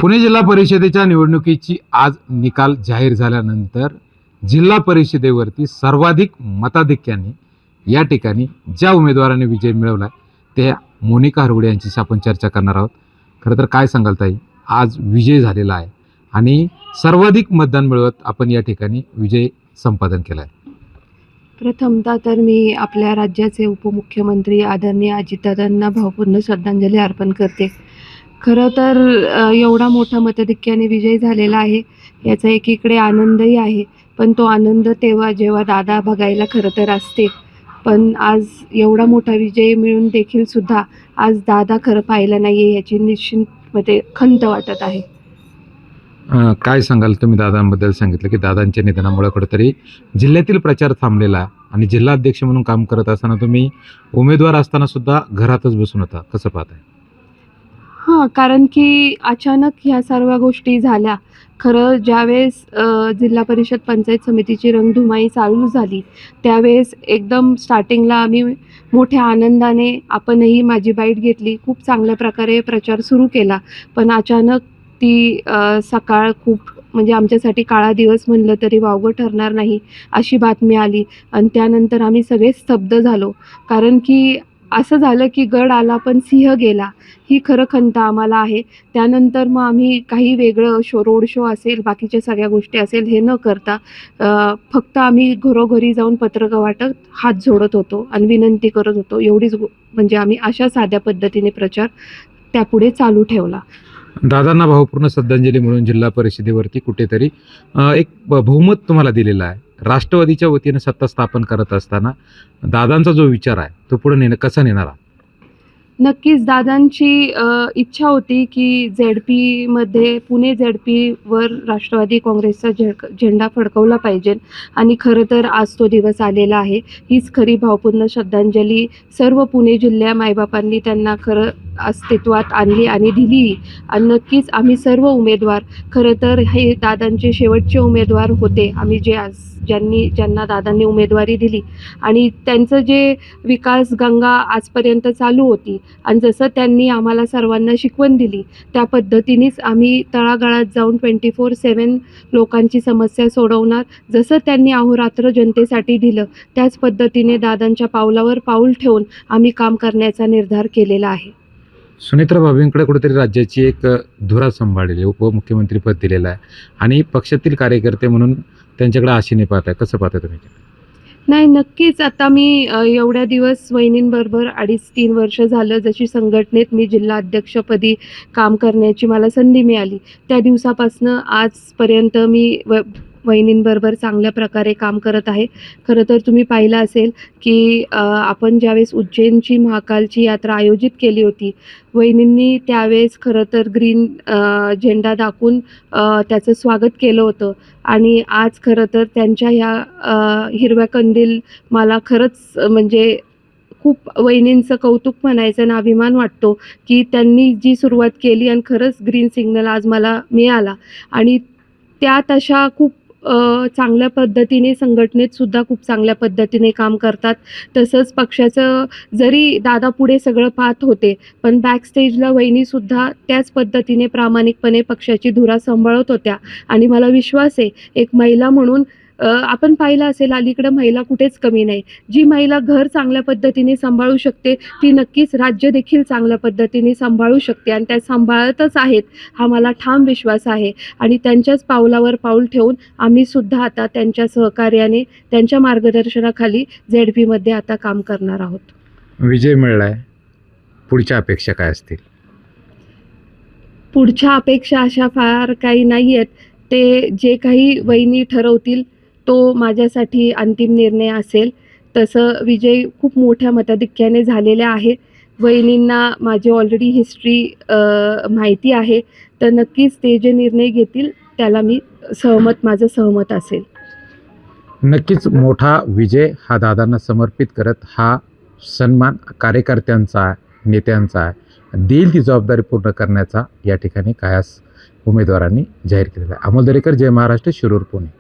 पुणे जिल्हा परिषदेच्या निवडणुकीची आज निकाल जाहीर झाल्यानंतर जिल्हा परिषदेवरती सर्वाधिक मताधिक्याने या ठिकाणी ज्या उमेदवाराने विजय मिळवला त्या मोनिका हरवडे यांच्याशी आपण चर्चा करणार आहोत. खरं तर काय सांगाल ताई, आज विजय झालेला आहे आणि सर्वाधिक मतदान मिळवत आपण या ठिकाणी विजय संपादन केला आहे. प्रथमतः तर मी आपल्या राज्याचे उपमुख्यमंत्री आदरणीय अजितदादांना भावपूर्ण श्रद्धांजली अर्पण करते. खरं तर एवढा मोठा मताधिक्याने विजय झालेला आहे याचा एकीकडे आनंदही आहे, पण तो आनंद तेव्हा जेव्हा दादा बघायला खरं तर असते. पण आज एवढा मोठा विजय मिळून देखील सुद्धा आज दादा खरं पाहिलं नाही आहे याची निश्चितमध्ये खंत वाटत आहे. काय सांगाल तुम्ही? दादांबद्दल सांगितलं की दादांच्या निधनामुळे कुठेतरी जिल्ह्यातील प्रचार थांबलेला आणि जिल्हाध्यक्ष म्हणून काम करत असताना तुम्ही उमेदवार असताना सुद्धा घरातच बसून होता, कसं पाहताय? कारण की अचानक ह्या सर्व गोष्टी झाल्या. खरं ज्यावेळेस जिल्हा परिषद पंचायत समितीची रंगधुमाळी चालू झाली त्यावेळेस एकदम स्टार्टिंगला आम्ही मोठ्या आनंदाने आपणही माझी बाईट घेतली, खूप चांगल्या प्रकारे प्रचार सुरू केला. पण अचानक ती सकाळ खूप म्हणजे आमच्यासाठी काळा दिवस म्हणलं तरी वावगं ठरणार नाही अशी बातमी आली आणि त्यानंतर आम्ही सगळे स्तब्ध झालो. कारण की असं झालं की गड आला पण सिंह गेला, ही खरं खंत आम्हाला आहे. त्यानंतर मग आम्ही काही वेगळं रोड शो असेल, बाकीच्या सगळ्या गोष्टी असेल हे न करता फक्त आम्ही घरोघरी जाऊन पत्रक वाटत हात जोडत होतो आणि विनंती करत होतो. एवढीच म्हणजे आम्ही अशा साध्या पद्धतीने प्रचार त्यापुढे चालू ठेवला. दादांना भावपूर्ण श्रद्धांजली म्हणून जिल्हा परिषदेवरती कुठेतरी एक बहुमत तुम्हाला दिलेलं आहे. राष्ट्रवादीच्या वतीने सत्ता स्थापन करत असताना दादांचा जो विचार आहे तो पुढे कसा नेणार? नक्कीच दादांची इच्छा होती की झेडपीमध्ये पुणे झेडपीवर राष्ट्रवादी काँग्रेसचा झेंडा फडकवला पाहिजे आणि खरं तर आज तो दिवस आलेला आहे. हीच खरी भावपूर्ण श्रद्धांजली सर्व पुणे जिल्ह्या मायबापांनी त्यांना खरं अस्तित्वात आणली आणि दिली. आणि नक्कीच आम्ही सर्व उमेदवार खरं तर हे दादांचे शेवटचे उमेदवार होते. आम्ही ज्यांना दादांनी उमेदवारी दिली आणि त्यांचं जे विकास गंगा आजपर्यंत चालू होती आणि जसं त्यांनी आम्हाला सर्वांना शिकवण दिली त्या पद्धतीनेच आम्ही तळागाळात जाऊन 24/7 लोकांची समस्या सोडवणार. जसं त्यांनी अहोरात्र जनतेसाठी दिलं त्याच पद्धतीने दादांच्या पावलावर पाऊल ठेवून आम्ही काम करण्याचा निर्धार केलेला आहे. सुनेत्रा भाभींकडे कुठेतरी राज्याची एक धुरा सांभाळलेली, उपमुख्यमंत्रीपद दिलेलं आहे आणि पक्षातील कार्यकर्ते म्हणून त्यांच्याकडे आशेने पाहताय, कसं पाहताय तुम्ही? नाही, नक्कीच. आता मी एवढ्या दिवस वहिनींबरोबर 2.5-3 वर्ष झालं जशी संघटनेत मी जिल्हा अध्यक्षपदी काम करण्याची मला संधी मिळाली त्या दिवसापासनं आजपर्यंत मी वहिनींबरोबर चांगल्या प्रकारे काम करत आहे. खरं तर तुम्ही पाहिलं असेल की आपण ज्यावेळेस उज्जैनची महाकालची यात्रा आयोजित केली होती वहिनींनी त्यावेळेस खरं तर ग्रीन झेंडा दाखवून त्याचं स्वागत केलं होतं आणि आज खरं तर त्यांच्या ह्या हिरव्या कंदील मला खरंच म्हणजे खूप वहिनींचं कौतुक म्हणायचं आणि अभिमान वाटतो की त्यांनी जी सुरुवात केली आणि खरंच ग्रीन सिग्नल आज मला मिळाला आणि त्या तशा खूप चांगल्या पद्धतीने संघटनेतसुद्धा खूप चांगल्या पद्धतीने काम करतात. तसंच पक्षाचं जरी दादा पुढे सगळं पाहत होते पण बॅकस्टेजला वहिनीसुद्धा त्याच पद्धतीने प्रामाणिकपणे पक्षाची धुरा सांभाळत होत्या आणि मला विश्वास आहे एक महिला म्हणून आपण पाहिलं असेल अलीकडं महिला कुठेच कमी नाही. जी महिला घर चांगल्या पद्धतीने सांभाळू शकते ती नक्कीच राज्य देखील चांगल्या पद्धतीने सांभाळू शकते आणि त्या सांभाळतच आहेत हा मला ठाम विश्वास आहे. आणि त्यांच्याच पावलावर पाऊल ठेवून आम्हीसुद्धा आता त्यांच्या सहकार्याने त्यांच्या मार्गदर्शनाखाली झेडपीमध्ये आता काम करणार आहोत. विजय मिळालाय, पुढच्या अपेक्षा काय असतील? पुढच्या अपेक्षा अशा फार काही नाही आहेत. ते जे काही वहिनी ठरवतील तो माझ्यासाठी अंतिम निर्णय असेल. तसं विजय खूप मोठ्या मताधिक्याने झालेला आहे. वहिनींना माझी ऑलरेडी हिस्ट्री माहिती आहे तर नक्कीच ते जे निर्णय घेतील त्याला मी माझं सहमत असेल. नक्कीच मोठा विजय हा दादांना समर्पित करत हा सन्मान कार्यकर्त्यांचा नेत्यांचा आहे, देईल ती जबाबदारी पूर्ण करण्याचा या ठिकाणी कायास उमेदवारांनी जाहीर केलेला आहे. अमोल दरेकर, जय महाराष्ट्र, शिरूर, पुणे.